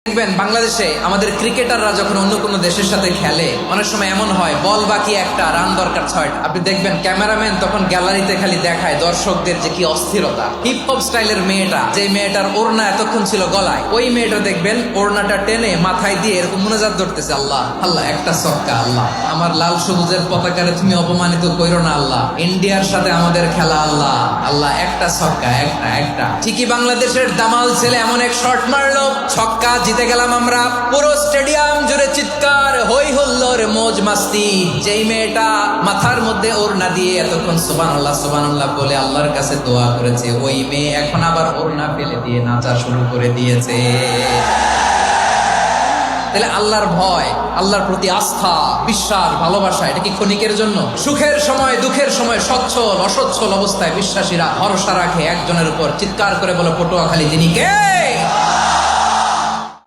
দেখবেন বাংলাদেশে আমাদের ক্রিকেটাররা যখন অন্য কোনো দেশের সাথে খেলে অনেক সময় এমন হয় বল বাকি একটা রান দরকার 6টা। আপনি দেখবেন ক্যামেরাম্যান তখন গ্যালারিতে খালি দেখায় দর্শকদের যে কি অস্থিরতা। হিপ হপ স্টাইলের মেয়েটা, যে মেয়েটার ওড়না এতক্ষণ ছিল গলায়, ওই মেয়েটা দেখবেন ওড়নাটা টেনে মাথায় দিয়ে এরকম মুনাজাত ধরতেছে, আল্লাহ আল্লাহ একটা ছক্কা, আল্লাহ আমার লাল সবুজের পতাকারে তুমি অপমানিত কইরো না, আল্লাহ ইন্ডিয়ার সাথে আমাদের খেলা, আল্লাহ আল্লাহ একটা ছক্কা, একটা একটা। ঠিকই বাংলাদেশের দামাল ছেলে এমন এক শট মারলো, ছক্কা, জিতে গেলাম আমরা। পুরো স্টেডিয়াম জুড়ে চিৎকার, হই হুল্লোড়, মৌজ মাস্তি। যেই মেয়েটা মাথার মধ্যে ওড়না দিয়ে এতক্ষণ সুবহানাল্লাহ সুবহানাল্লাহ বলে আল্লাহর কাছে দোয়া করেছে, ওই মেয়ে এখন আবার ওড়না ফেলে দিয়ে নাচা শুরু করে দিয়েছে। তাহলে আল্লাহর ভয়, আল্লাহর প্রতি আস্থা, বিশ্বাস, ভালোবাসা, এটা কি ক্ষণিকের জন্য? সুখের সময় দুঃখের সময় সচ্ছল অসচ্ছল অবস্থায় বিশ্বাসীরা ভরসা রাখে একজনের উপর, চিৎকার করে বলে পটুয়াখালী তিনি কে?